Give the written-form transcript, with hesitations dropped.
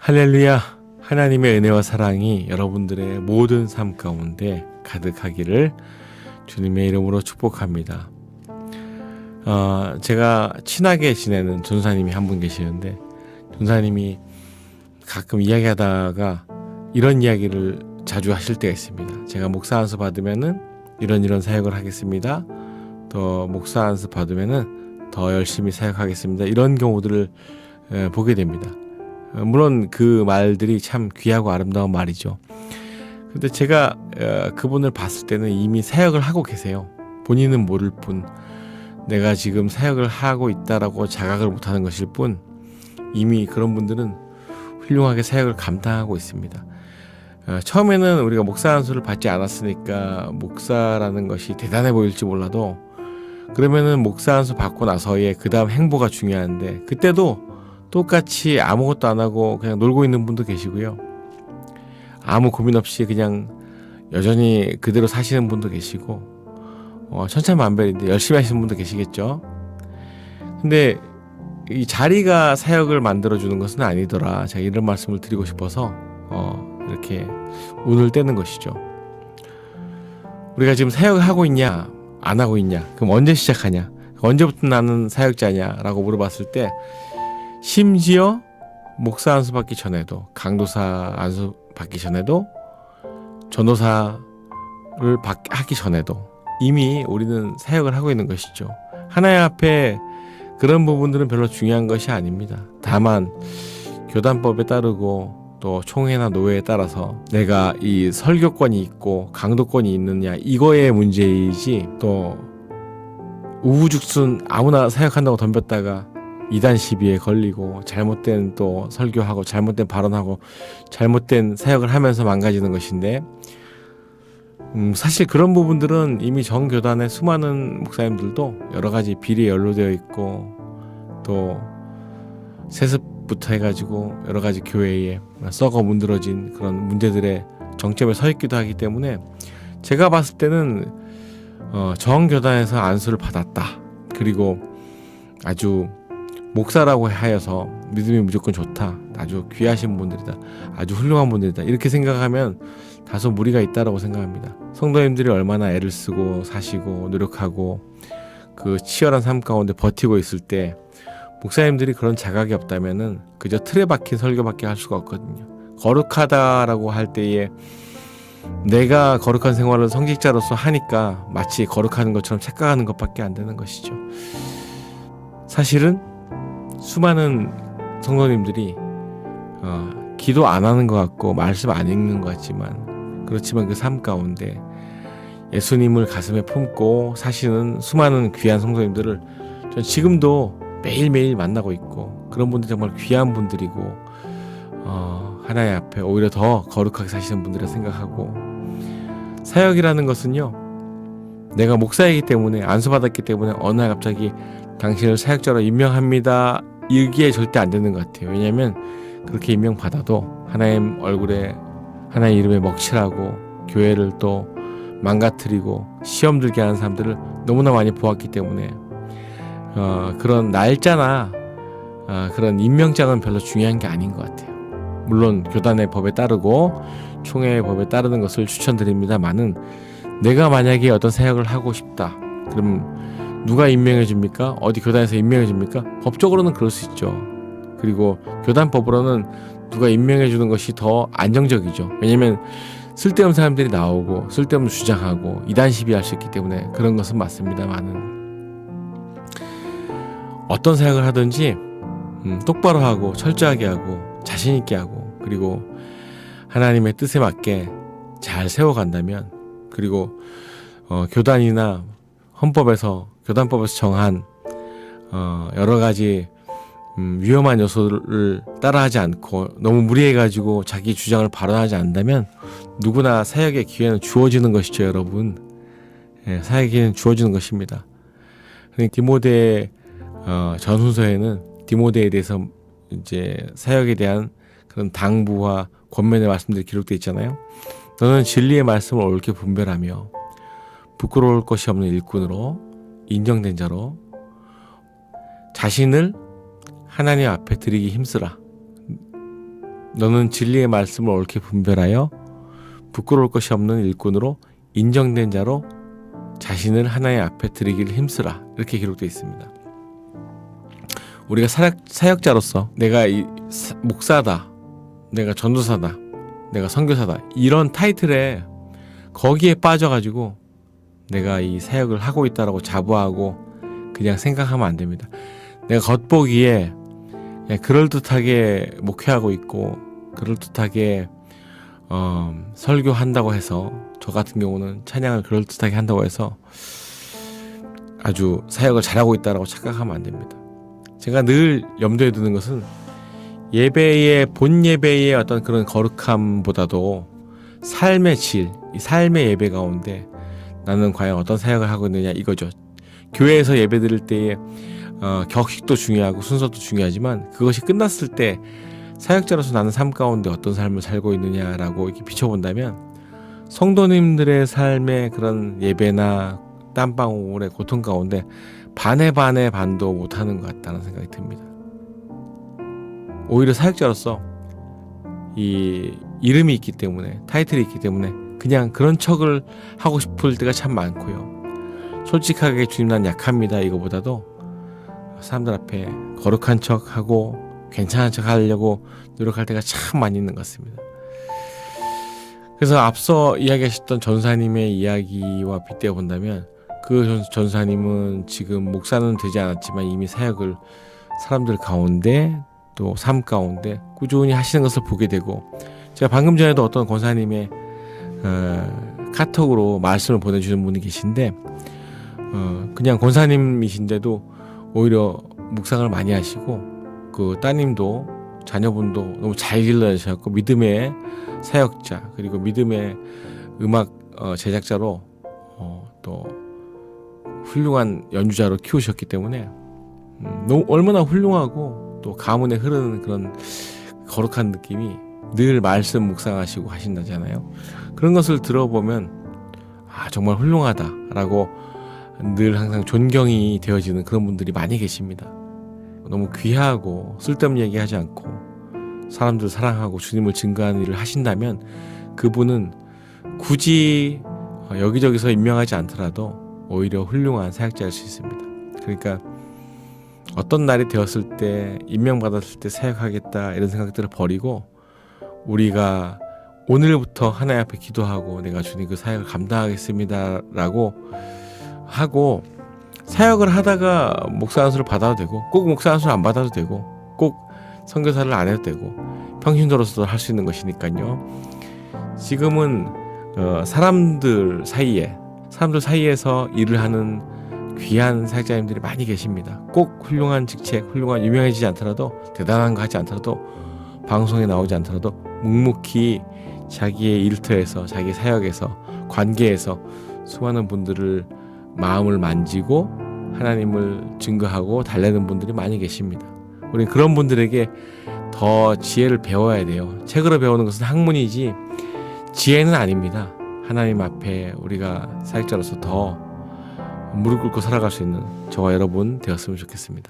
할렐루야. 하나님의 은혜와 사랑이 여러분들의 모든 삶 가운데 가득하기를 주님의 이름으로 축복합니다. 제가 친하게 지내는 전사님이 한 분 계시는데, 전사님이 가끔 이야기하다가 이런 이야기를 자주 하실 때가 있습니다. 제가 목사 안수 받으면은 이런 사역을 하겠습니다. 더 목사 안수 받으면은 더 열심히 사역하겠습니다. 이런 경우들을 보게 됩니다. 물론 그 말들이 참 귀하고 아름다운 말이죠. 근데 제가 그분을 봤을 때는 이미 사역을 하고 계세요. 본인은 모를 뿐, 내가 지금 사역을 하고 있다라고 자각을 못하는 것일 뿐, 이미 그런 분들은 훌륭하게 사역을 감당하고 있습니다. 처음에는 우리가 목사 안수를 받지 않았으니까 목사라는 것이 대단해 보일지 몰라도, 그러면은 목사 안수 받고 나서의 그 다음 행보가 중요한데, 그때도 똑같이 아무것도 안 하고 그냥 놀고 있는 분도 계시고요. 아무 고민 없이 그냥 여전히 그대로 사시는 분도 계시고, 천차만별인데 열심히 하시는 분도 계시겠죠. 근데 이 자리가 사역을 만들어주는 것은 아니더라, 제가 이런 말씀을 드리고 싶어서 이렇게 운을 떼는 것이죠. 우리가 지금 사역을 하고 있냐 안 하고 있냐, 그럼 언제 시작하냐, 언제부터 나는 사역자냐 라고 물어봤을 때, 심지어 목사 안수 받기 전에도, 강도사 안수 받기 전에도, 전도사를 하기 전에도 이미 우리는 사역을 하고 있는 것이죠. 하나님 앞에 그런 부분들은 별로 중요한 것이 아닙니다. 다만 교단법에 따르고 또 총회나 노회에 따라서 내가 이 설교권이 있고 강도권이 있느냐, 이거의 문제이지, 또 우후죽순 아무나 사역한다고 덤볐다가 이단 시비에 걸리고 잘못된 또 설교하고 잘못된 발언하고 잘못된 사역을 하면서 망가지는 것인데, 사실 그런 부분들은 이미 정교단의 수많은 목사님들도 여러 가지 비리에 연루되어 있고, 또 세습부터 해가지고 여러 가지 교회에 썩어 문드러진 그런 문제들의 정점에 서 있기도 하기 때문에, 제가 봤을 때는 정교단에서 안수를 받았다, 그리고 아주 목사라고 하여서 믿음이 무조건 좋다, 아주 귀하신 분들이다, 아주 훌륭한 분들이다, 이렇게 생각하면 다소 무리가 있다라고 생각합니다. 성도님들이 얼마나 애를 쓰고 사시고 노력하고 그 치열한 삶 가운데 버티고 있을 때, 목사님들이 그런 자각이 없다면은 그저 틀에 박힌 설교밖에 할 수가 없거든요. 거룩하다라고 할 때에 내가 거룩한 생활을 성직자로서 하니까 마치 거룩한 것처럼 착각하는 것밖에 안 되는 것이죠. 사실은 수많은 성도님들이 기도 안 하는 것 같고 말씀 안 읽는 것 같지만, 그렇지만 그 삶 가운데 예수님을 가슴에 품고 사시는 수많은 귀한 성도님들을 전 지금도 매일매일 만나고 있고, 그런 분들 정말 귀한 분들이고, 하나님 앞에 오히려 더 거룩하게 사시는 분들이라 생각하고, 사역이라는 것은요, 내가 목사이기 때문에, 안수받았기 때문에 어느 날 갑자기 당신을 사역자로 임명합니다, 이게 절대 안 되는 것 같아요. 왜냐하면 그렇게 임명받아도 하나님 얼굴에, 하나님 이름에 먹칠하고 교회를 또 망가뜨리고 시험 들게 하는 사람들을 너무나 많이 보았기 때문에, 그런 날짜나 그런 임명장은 별로 중요한 게 아닌 것 같아요. 물론 교단의 법에 따르고 총회의 법에 따르는 것을 추천드립니다만은, 내가 만약에 어떤 사역을 하고 싶다, 그럼 누가 임명해 줍니까? 어디 교단에서 임명해 줍니까? 법적으로는 그럴 수 있죠. 그리고 교단법으로는 누가 임명해 주는 것이 더 안정적이죠. 왜냐면 쓸데없는 사람들이 나오고 쓸데없는 주장하고 이단 시비할 수 있기 때문에 그런 것은 맞습니다만은, 어떤 사역을 하든지 똑바로 하고 철저하게 하고 자신 있게 하고, 그리고 하나님의 뜻에 맞게 잘 세워간다면, 그리고 교단이나 교단법에서 정한 여러 가지 위험한 요소를 따라하지 않고 너무 무리해가지고 자기 주장을 발언하지 않는다면 누구나 사역의 기회는 주어지는 것이죠, 여러분. 사역의 기회는 주어지는 것입니다. 디모데 전후서에는 디모데에 대해서 이제 사역에 대한 그런 당부와 권면의 말씀들이 기록되어 있잖아요. 너는 진리의 말씀을 옳게 분별하며 부끄러울 것이 없는 일꾼으로 인정된 자로 자신을 하나님 앞에 드리기 힘쓰라. 너는 진리의 말씀을 옳게 분별하여 부끄러울 것이 없는 일꾼으로 인정된 자로 자신을 하나님 앞에 드리기를 힘쓰라. 이렇게 기록되어 있습니다. 우리가 사역자로서 내가 목사다, 내가 전도사다, 내가 선교사다, 이런 타이틀에 거기에 빠져가지고 내가 이 사역을 하고 있다라고 자부하고 그냥 생각하면 안 됩니다. 내가 겉보기에 그냥 그럴듯하게 목회하고 있고 그럴듯하게 설교한다고 해서, 저 같은 경우는 찬양을 그럴듯하게 한다고 해서 아주 사역을 잘하고 있다라고 착각하면 안 됩니다. 제가 늘 염두에 두는 것은 본 예배의 어떤 그런 거룩함보다도 삶의 질, 이 삶의 예배 가운데 나는 과연 어떤 사역을 하고 있느냐, 이거죠. 교회에서 예배 드릴 때에 격식도 중요하고 순서도 중요하지만 그것이 끝났을 때 사역자로서 나는 삶 가운데 어떤 삶을 살고 있느냐라고 이렇게 비춰본다면 성도님들의 삶의 그런 예배나 땀방울의 고통 가운데 반의 반도 못하는 것 같다는 생각이 듭니다. 오히려 사역자로서 이 이름이 있기 때문에, 타이틀이 있기 때문에 그냥 그런 척을 하고 싶을 때가 참 많고요. 솔직하게 주님 난 약합니다, 이거보다도 사람들 앞에 거룩한 척하고 괜찮은 척 하려고 노력할 때가 참 많이 있는 것 같습니다. 그래서 앞서 이야기하셨던 전사님의 이야기와 빗대어 본다면 그 전사님은 지금 목사는 되지 않았지만 이미 사역을 사람들 가운데 또 삶 가운데 꾸준히 하시는 것을 보게 되고, 제가 방금 전에도 어떤 권사님의 카톡으로 말씀을 보내주는 분이 계신데 그냥 권사님이신데도 오히려 묵상을 많이 하시고 그 따님도 자녀분도 너무 잘 길러주셨고 믿음의 사역자 그리고 믿음의 음악 제작자로 또 훌륭한 연주자로 키우셨기 때문에 너무 얼마나 훌륭하고 또 가문에 흐르는 그런 거룩한 느낌이 늘 말씀 묵상하시고 하신다잖아요. 그런 것을 들어보면 정말 훌륭하다라고 늘 항상 존경이 되어지는 그런 분들이 많이 계십니다. 너무 귀하고 쓸데없는 얘기하지 않고 사람들 사랑하고 주님을 증거하는 일을 하신다면 그분은 굳이 여기저기서 임명하지 않더라도 오히려 훌륭한 사역자일 수 있습니다. 그러니까 어떤 날이 되었을 때 임명받았을 때 사역하겠다 이런 생각들을 버리고 우리가 오늘부터 하나님 앞에 기도하고 내가 주님 그 사역을 감당하겠습니다 라고 하고 사역을 하다가 목사 안수를 받아도 되고 꼭 목사 안수를 안 받아도 되고 꼭 선교사를 안 해도 되고 평신도로서도 할 수 있는 것이니까요. 지금은 사람들 사이에서 일을 하는 귀한 사역자님들이 많이 계십니다. 꼭 훌륭한 직책, 훌륭한 유명해지지 않더라도 대단한 거 하지 않더라도 방송에 나오지 않더라도 묵묵히 자기의 일터에서 자기 사역에서 관계에서 수많은 분들을 마음을 만지고 하나님을 증거하고 달래는 분들이 많이 계십니다. 우리는 그런 분들에게 더 지혜를 배워야 돼요. 책으로 배우는 것은 학문이지 지혜는 아닙니다. 하나님 앞에 우리가 사역자로서 더 무릎 꿇고 살아갈 수 있는 저와 여러분 되었으면 좋겠습니다.